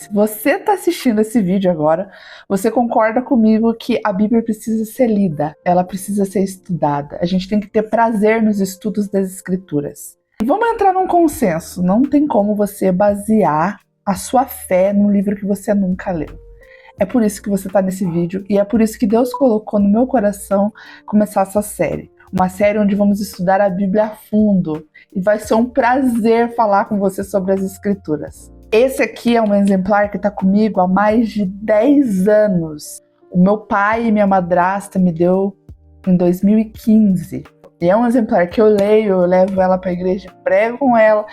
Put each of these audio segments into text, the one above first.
Se você está assistindo esse vídeo agora, você concorda comigo que a Bíblia precisa ser lida, ela precisa ser estudada. A gente tem que ter prazer nos estudos das Escrituras. E vamos entrar num consenso, não tem como você basear a sua fé num livro que você nunca leu. É por isso que você está nesse vídeo e é por isso que Deus colocou no meu coração começar essa série. Uma série onde vamos estudar a Bíblia a fundo e vai ser um prazer falar com você sobre as Escrituras. Esse aqui é um exemplar que está comigo há mais de 10 anos. O meu pai e minha madrasta me deu em 2015. E é um exemplar que eu leio, eu levo ela para a igreja, prego com ela.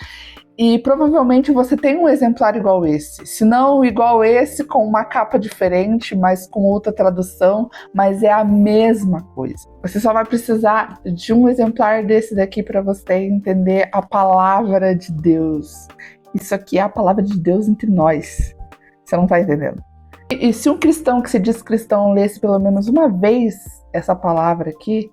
E provavelmente você tem um exemplar igual esse. Se não igual esse, com uma capa diferente, mas com outra tradução, mas é a mesma coisa. Você só vai precisar de um exemplar desse daqui para você entender a palavra de Deus. Isso aqui é a palavra de Deus entre nós. Você não está entendendo? E se um cristão que se diz cristão lesse pelo menos uma vez essa palavra aqui,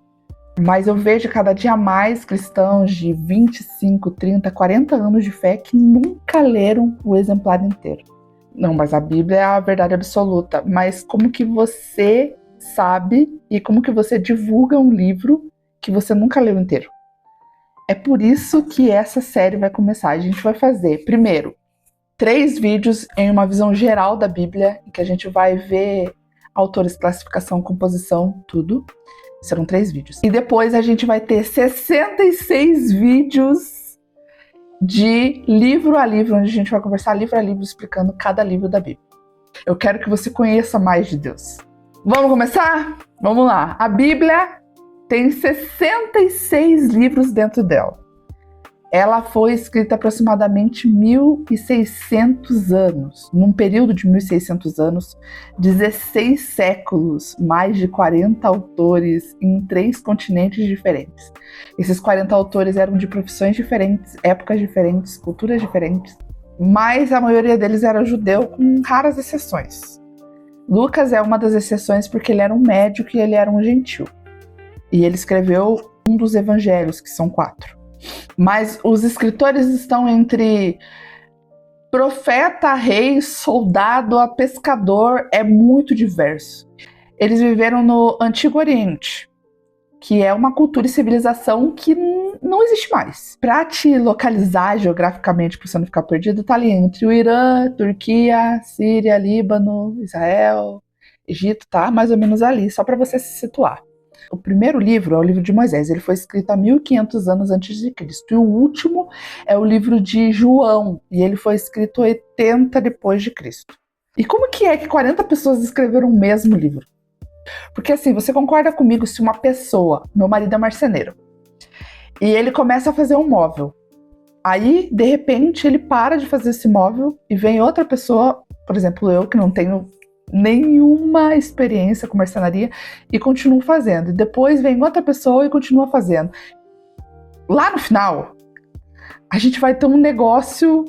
mas eu vejo cada dia mais cristãos de 25, 30, 40 anos de fé que nunca leram o exemplar inteiro. Não, mas a Bíblia é a verdade absoluta. Mas como que você sabe e como que você divulga um livro que você nunca leu inteiro? É por isso que essa série vai começar. A gente vai fazer, primeiro, 3 vídeos em uma visão geral da Bíblia, em que a gente vai ver autores, classificação, composição, tudo. Serão 3 vídeos. E depois a gente vai ter 66 vídeos de livro a livro, onde a gente vai conversar livro a livro, explicando cada livro da Bíblia. Eu quero que você conheça mais de Deus. Vamos começar? Vamos lá. A Bíblia tem 66 livros dentro dela. Ela foi escrita aproximadamente 1.600 anos. Num período de 1.600 anos, 16 séculos, mais de 40 autores em 3 continentes diferentes. Esses 40 autores eram de profissões diferentes, épocas diferentes, culturas diferentes, mas a maioria deles era judeu, com raras exceções. Lucas é uma das exceções porque ele era um médico e ele era um gentil. E ele escreveu um dos evangelhos, que são 4. Mas os escritores estão entre profeta, rei, soldado, a pescador, é muito diverso. Eles viveram no Antigo Oriente, que é uma cultura e civilização que não existe mais. Para te localizar geograficamente, para você não ficar perdido, tá ali entre o Irã, Turquia, Síria, Líbano, Israel, Egito, tá mais ou menos ali, só para você se situar. O primeiro livro é o livro de Moisés, ele foi escrito há 1500 anos antes de Cristo. E o último é o livro de João, e ele foi escrito 80 depois de Cristo. E como que é que 40 pessoas escreveram o mesmo livro? Porque assim, você concorda comigo se uma pessoa, meu marido é marceneiro, e ele começa a fazer um móvel. Aí, de repente, ele para de fazer esse móvel e vem outra pessoa, por exemplo, eu que não tenho nenhuma experiência com marcenaria e continuo fazendo. E depois vem outra pessoa e continua fazendo. Lá no final, a gente vai ter um negócio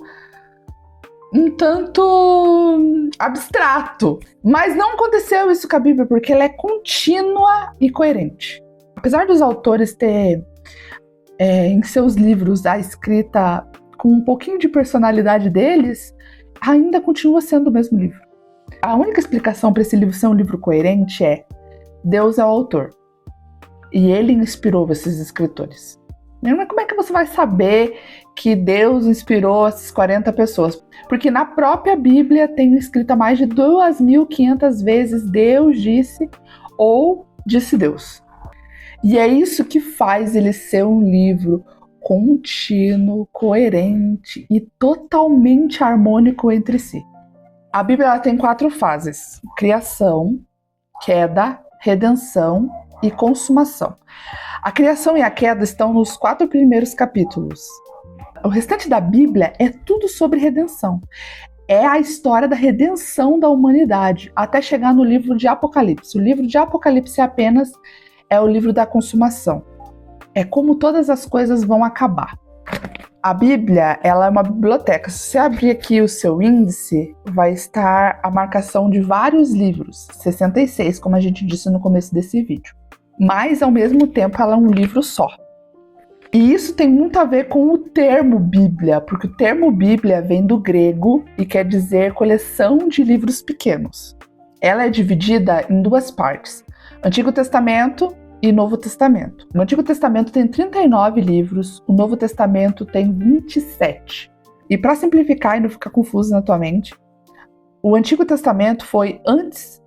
um tanto abstrato. Mas não aconteceu isso com a Bíblia, porque ela é contínua e coerente. Apesar dos autores ter em seus livros a escrita com um pouquinho de personalidade deles, ainda continua sendo o mesmo livro. A única explicação para esse livro ser um livro coerente é: Deus é o autor e ele inspirou esses escritores. Mas como é que você vai saber que Deus inspirou essas 40 pessoas? Porque na própria Bíblia tem escrita mais de 2.500 vezes Deus disse ou disse Deus. E é isso que faz ele ser um livro contínuo, coerente e totalmente harmônico entre si. A Bíblia ela tem 4 fases: criação, queda, redenção e consumação. A criação e a queda estão nos 4 primeiros capítulos. O restante da Bíblia é tudo sobre redenção. É a história da redenção da humanidade, até chegar no livro de Apocalipse. O livro de Apocalipse apenas é o livro da consumação. É como todas as coisas vão acabar. A Bíblia, ela é uma biblioteca. Se você abrir aqui o seu índice, vai estar a marcação de vários livros, 66, como a gente disse no começo desse vídeo. Mas, ao mesmo tempo, ela é um livro só. E isso tem muito a ver com o termo Bíblia, porque o termo Bíblia vem do grego e quer dizer coleção de livros pequenos. Ela é dividida em duas partes, Antigo Testamento e Novo Testamento. O Antigo Testamento tem 39 livros, o Novo Testamento tem 27. E para simplificar e não ficar confuso na tua mente, o Antigo Testamento foi antes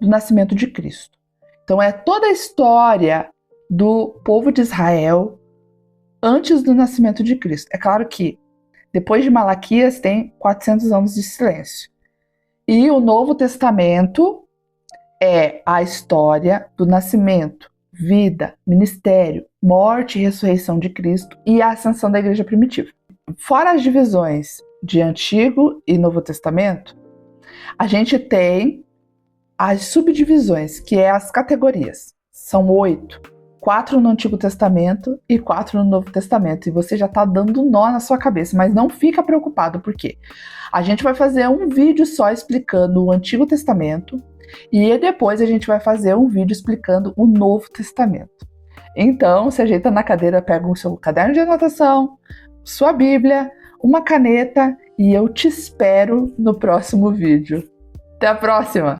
do nascimento de Cristo. Então é toda a história do povo de Israel antes do nascimento de Cristo. É claro que depois de Malaquias tem 400 anos de silêncio. E o Novo Testamento é a história do nascimento, vida, ministério, morte e ressurreição de Cristo e a ascensão da igreja primitiva. Fora as divisões de Antigo e Novo Testamento, a gente tem as subdivisões, que é as categorias. São 8. 4 no Antigo Testamento e 4 no Novo Testamento. E você já está dando nó na sua cabeça, mas não fica preocupado, porque a gente vai fazer um vídeo só explicando o Antigo Testamento e depois a gente vai fazer um vídeo explicando o Novo Testamento. Então, se ajeita na cadeira, pega o seu caderno de anotação, sua Bíblia, uma caneta e eu te espero no próximo vídeo. Até a próxima!